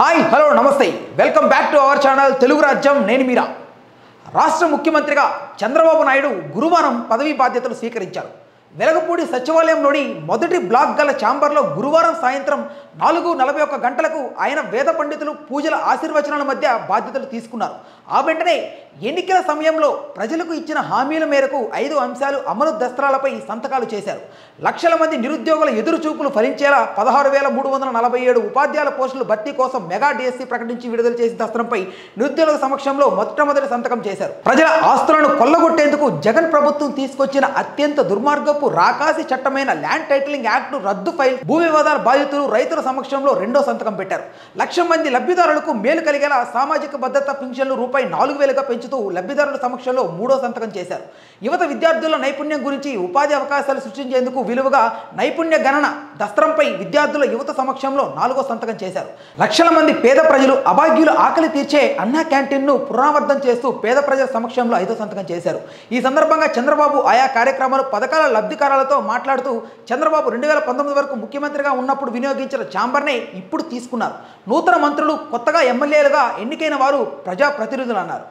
Hi hello నమస్తే welcome back to our channel Telugu Rajyam నేను మీరా రాష్ట్ర ముఖ్యమంత్రిగా చంద్రబాబు నాయుడు గురువారం పదవీ బాధ్యతలు స్వీకరించారు. వెలగపూడి సచివాలయంలోని మొదటి బ్లాక్ గల ఛాంబర్లో గురువారం సాయంత్రం 4:41 గంటలకు ఆయన వేద పండితులు పూజల ఆశీర్వచనాల మధ్య బాధ్యతలు తీసుకున్నారు. ఆ వెంటనే ఎన్నికల సమయంలో ప్రజలకు ఇచ్చిన హామీల మేరకు 5 అంశాలు అమలు దస్త్రాలపై సంతకాలు చేశారు. లక్షల మంది నిరుద్యోగుల ఎదురుచూపులు ఫలించేలా 16,347 ఉపాధ్యాయుల పోస్టుల భర్తీ కోసం మెగా డిఎస్సి ప్రకటించి విడుదల చేసిన దస్త్రంపై నిరుద్యోగుల సమక్షంలో మొట్టమొదటి సంతకం చేశారు. ప్రజల ఆస్తులను కొల్లగొట్టేందుకు జగన్ ప్రభుత్వం తీసుకొచ్చిన అత్యంత దుర్మార్గపు రాకాసి చట్టమైన ల్యాండ్ టైటిలింగ్ యాక్ట్ రద్దు ఫైల్ భూ వివాదాల బాధితులు రైతుల సమక్షంలో రెండో సంతకం పెట్టారు. 1,00,000 మంది లబ్ధిదారులకు మేలు కలిగేలా సామాజిక భద్రత పింఛన్లు ₹4,000గా పెంచుతూ లబ్ధిదారుల సమక్షంలో మూడో సంతకం చేశారు. యువత విద్యార్థుల నైపుణ్యం గురించి ఉపాధి అవకాశాలు సృష్టించేందుకు విలువగా నైపుణ్య గణన దస్త్రంపై విద్యార్థుల యువత సమక్షంలో 4వ సంతకం చేశారు. లక్షల మంది పేద ప్రజలు అభాగ్యుల ఆకలి తీర్చే అన్నా క్యాంటీన్ను పునరావర్తన చేస్తూ పేద ప్రజల సమక్షంలో 5వ సంతకం చేశారు. ఈ సందర్భంగా చంద్రబాబు ఆయా కార్యక్రమాలు పథకాల లబ్ధిదారులతో మాట్లాడుతూ చంద్రబాబు 2019 వరకు ముఖ్యమంత్రిగా ఉన్నప్పుడు వినియోగించిన ఛాంబర్నే ఇప్పుడు తీసుకున్నారు. నూతన మంత్రులు కొత్తగా ఎమ్మెల్యేలుగా ఎన్నికైన వారు ప్రజాప్రతినిధులు అన్నారు.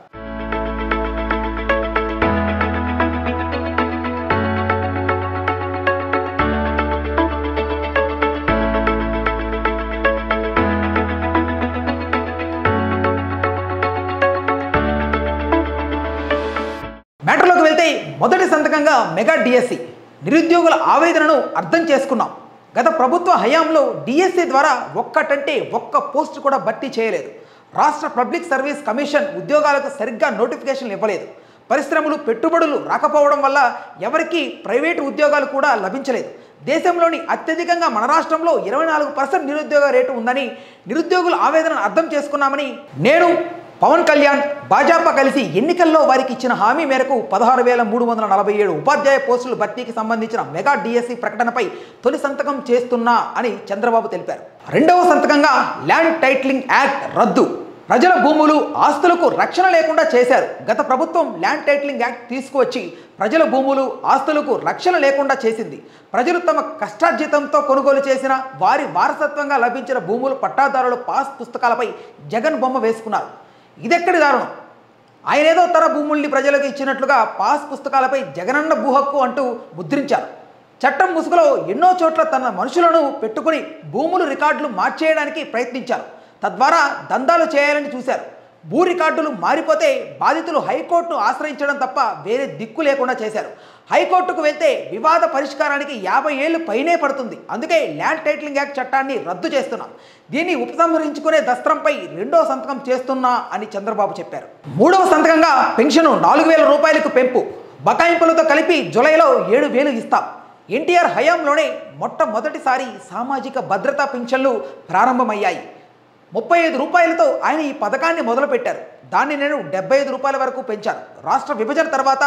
మ్యాటర్లోకి వెళ్తే మొదటి సంతకంగా మెగా డిఎస్సి నిరుద్యోగుల ఆవేదనను అర్థం చేసుకున్నాం. గత ప్రభుత్వ హయాంలో డిఎస్సి ద్వారా ఒక్క పోస్ట్ కూడా భర్తీ చేయలేదు. రాష్ట్ర పబ్లిక్ సర్వీస్ కమిషన్ ఉద్యోగాలకు సరిగ్గా నోటిఫికేషన్లు ఇవ్వలేదు. పరిశ్రమలు పెట్టుబడులు రాకపోవడం వల్ల ఎవరికీ ప్రైవేటు ఉద్యోగాలు కూడా లభించలేదు. దేశంలోని అత్యధికంగా మన రాష్ట్రంలో 24% నిరుద్యోగ రేటు ఉందని నిరుద్యోగుల ఆవేదనను అర్థం చేసుకున్నామని నేను పవన్ కళ్యాణ్ భాజపా కలిసి ఎన్నికల్లో వారికి ఇచ్చిన హామీ మేరకు 16,347 ఉపాధ్యాయ పోస్టుల భర్తీకి సంబంధించిన మెగా డిఎస్సి ప్రకటనపై తొలి సంతకం చేస్తున్నా అని చంద్రబాబు తెలిపారు. రెండవ సంతకంగా ల్యాండ్ టైటిలింగ్ యాక్ట్ రద్దు. ప్రజల భూములు ఆస్తులకు రక్షణ లేకుండా చేశారు. గత ప్రభుత్వం ల్యాండ్ టైటిలింగ్ యాక్ట్ తీసుకువచ్చి ప్రజల భూములు ఆస్తులకు రక్షణ లేకుండా చేసింది. ప్రజలు తమ కష్టార్జితంతో కొనుగోలు చేసిన వారి వారసత్వంగా లభించిన భూములు పట్టాదారుల పాస్ పుస్తకాలపై జగన్ బొమ్మ వేసుకున్నారు. ఇదెక్కడి దారుణం? ఆయన ఏదో తన భూముల్ని ప్రజలకు ఇచ్చినట్లుగా పాస్ పుస్తకాలపై జగనన్న భూ హక్కు అంటూ ముద్రించారు. చట్టం ముసుగులో ఎన్నో చోట్ల తన మనుషులను పెట్టుకుని భూములు రికార్డులు మార్చేయడానికి ప్రయత్నించారు. తద్వారా దందాలు చేయాలని చూశారు. భూ రికార్డులు మారిపోతే బాధితులు హైకోర్టును ఆశ్రయించడం తప్ప వేరే దిక్కు లేకుండా చేశారు. హైకోర్టుకు వెళ్తే వివాద పరిష్కారానికి 50 ఏళ్లు పైనే పడుతుంది. అందుకే ల్యాండ్ టైటిలింగ్ యాక్ట్ చట్టాన్ని రద్దు చేస్తున్నాం. దీన్ని ఉపసంహరించుకునే దస్త్రంపై రెండో సంతకం చేస్తున్నా అని చంద్రబాబు చెప్పారు. మూడవ సంతకంగా పెన్షన్ ₹4,000 పెంపు. బకాయింపులతో కలిపి జూలైలో 7,000 ఇస్తాం. ఎన్టీఆర్ హయాంలోనే మొట్టమొదటిసారి సామాజిక భద్రతా పెన్షన్లు ప్రారంభమయ్యాయి. ₹35తో ఆయన ఈ పథకాన్ని మొదలుపెట్టారు. దాన్ని నేను ₹75 వరకు పెంచాను. రాష్ట్ర విభజన తర్వాత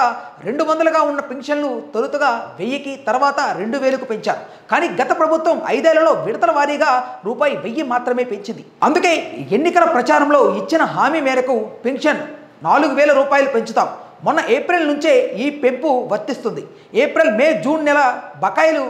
200గా ఉన్న పెన్షన్లు తొలుతగా 1000కి తర్వాత 2000కు పెంచారు. కానీ గత ప్రభుత్వం 5 ఏళ్లలో విడతల వారీగా ₹1000 మాత్రమే పెంచింది. అందుకే ఎన్నికల ప్రచారంలో ఇచ్చిన హామీ మేరకు పెన్షన్ ₹4,000 పెంచుతాం. మొన్న ఏప్రిల్ నుంచే ఈ పెంపు వర్తిస్తుంది. ఏప్రిల్, మే, జూన్ నెల బకాయిలు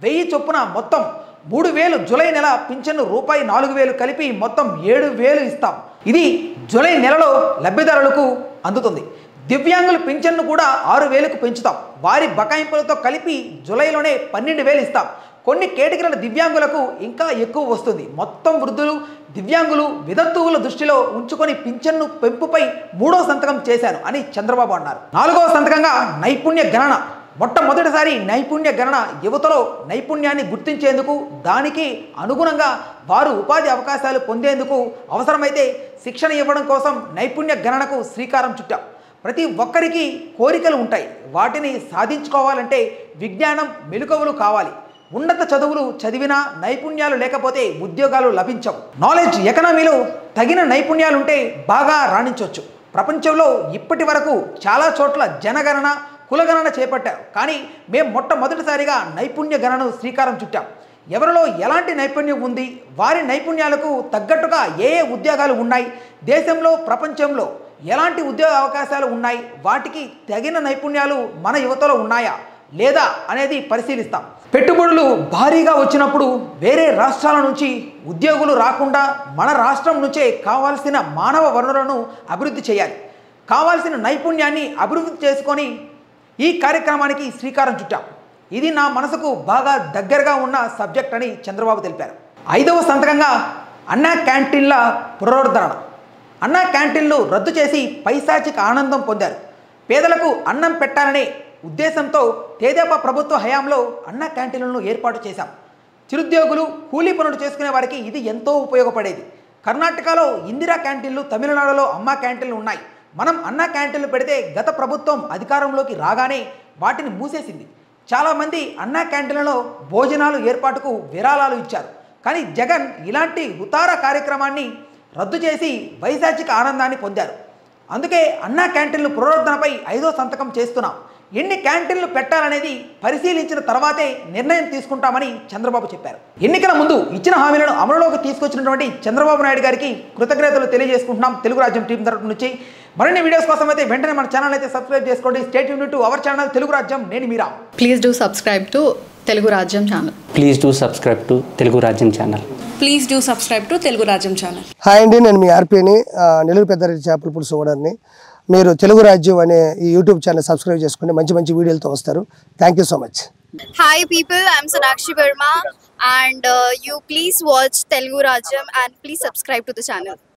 1000 చొప్పున మొత్తం 3,000. జూలై నెల పింఛన్ను ₹4,000 కలిపి మొత్తం 7,000 ఇస్తాం. ఇది జూలై నెలలో లబ్ధిదారులకు అందుతుంది. దివ్యాంగుల పింఛన్ను కూడా 6,000కు పెంచుతాం. వారి బకాయింపులతో కలిపి జూలైలోనే 12,000 ఇస్తాం. కొన్ని కేటగిరీల దివ్యాంగులకు ఇంకా ఎక్కువ వస్తుంది. మొత్తం వృద్ధులు, దివ్యాంగులు, వితంతువుల దృష్టిలో ఉంచుకొని పింఛన్ను పెంపుపై మూడో సంతకం చేశాను అని చంద్రబాబు అన్నారు. 4వ సంతకంగా నైపుణ్య గణన. మొట్టమొదటిసారి నైపుణ్య గణన యువతలో నైపుణ్యాన్ని గుర్తించేందుకు, దానికి అనుగుణంగా వారు ఉపాధి అవకాశాలు పొందేందుకు అవసరమైతే శిక్షణ ఇవ్వడం కోసం నైపుణ్య గణనకు శ్రీకారం చుట్టాం. ప్రతి ఒక్కరికి కోరికలు ఉంటాయి. వాటిని సాధించుకోవాలంటే విజ్ఞానం, మెలకువలు కావాలి. ఉన్నత చదువులు చదివినా నైపుణ్యాలు లేకపోతే ఉద్యోగాలు లభించవు. నాలెడ్జ్ ఎకనామీలో తగిన నైపుణ్యాలుంటే బాగా రాణించవచ్చు. ప్రపంచంలో ఇప్పటి వరకు చాలా చోట్ల జనగణన, కులగణన చేపట్టారు. కానీ మేము మొట్టమొదటిసారిగా నైపుణ్య గణనను శ్రీకారం చుట్టాం. ఎవరిలో ఎలాంటి నైపుణ్యం ఉంది, వారి నైపుణ్యాలకు తగ్గట్టుగా ఏ ఉద్యోగాలు ఉన్నాయి, దేశంలో ప్రపంచంలో ఎలాంటి ఉద్యోగ అవకాశాలు ఉన్నాయి, వాటికి తగిన నైపుణ్యాలు మన యువతలో ఉన్నాయా లేదా అనేది పరిశీలిస్తాం. పెట్టుబడులు భారీగా వచ్చినప్పుడు వేరే రాష్ట్రాల నుంచి ఉద్యోగులు రాకుండా మన రాష్ట్రం నుంచే కావాల్సిన మానవ వనరులను అభివృద్ధి చేయాలి, కావాల్సిన నైపుణ్యాన్ని అభివృద్ధి చేసుకొని ఈ కార్యక్రమానికి శ్రీకారం చుట్టాం. ఇది నా మనసుకు బాగా దగ్గరగా ఉన్న సబ్జెక్ట్ అని చంద్రబాబు తెలిపారు. 5వ సంతకంగా అన్నా క్యాంటీన్ల పునరుద్ధరణ. అన్నా క్యాంటీన్లు రద్దు చేసి పైశాచిక ఆనందం పొందారు. పేదలకు అన్నం పెట్టాలనే ఉద్దేశంతో తెదేపా ప్రభుత్వ హయాంలో అన్నా క్యాంటీన్లను ఏర్పాటు చేశాం. చిరుద్యోగులు, కూలీ పనులు చేసుకునే వారికి ఇది ఎంతో ఉపయోగపడేది. కర్ణాటకలో ఇందిరా క్యాంటీన్లు, తమిళనాడులో అమ్మా క్యాంటీన్లు ఉన్నాయి. మనం అన్నా క్యాంటీన్లు పెడితే గత ప్రభుత్వం అధికారంలోకి రాగానే వాటిని మూసేసింది. చాలామంది అన్నా క్యాంటీన్లలో భోజనాలు ఏర్పాటుకు విరాళాలు ఇచ్చారు. కానీ జగన్ ఇలాంటి హుతార కార్యక్రమాన్ని రద్దు చేసి పైశాచిక ఆనందాన్ని పొందారు. అందుకే అన్నా క్యాంటీన్లు పునరుద్ధరణపై 5వ సంతకం చేస్తున్నాం. ఎన్ని క్యాంటీన్లు పెట్టాలనేది పరిశీలించిన తర్వాతే నిర్ణయం తీసుకుంటామని చంద్రబాబు చెప్పారు. ఎన్నికల ముందు ఇచ్చిన హామీలను అమలులోకి తీసుకొచ్చినటువంటి చంద్రబాబు నాయుడు గారికి కృతజ్ఞతలు తెలియజేసుకుంటున్నాం తెలుగు రాజ్యం టీం తరపు నుంచి. మరిన్ని వీడియోస్ కోసం అయితే వెంటనే మన ఛానల్ అయితే సబ్స్క్రైబ్ చేసుకోండి. Stay tuned to our channel Telugu Rajyam. నేను Meera. Please do subscribe to Telugu Rajyam channel. Please do subscribe to Telugu Rajyam channel. Please do subscribe to Telugu Rajyam channel. Hi అండి, నేను మీ ఆర్పీని, నెల్లూరు పెద్దారెడ్డి చేపల పులుసు ఓనర్ని. మీరు తెలుగు రాజ్యం అనే ఈ యూట్యూబ్ ఛానల్ సబ్స్క్రైబ్ చేసుకుని మంచి మంచి వీడియోలతో వస్తారు. Thank you so much. Hi people, I'm Sonakshi Verma and you please watch Telugu Rajyam and please subscribe to the channel.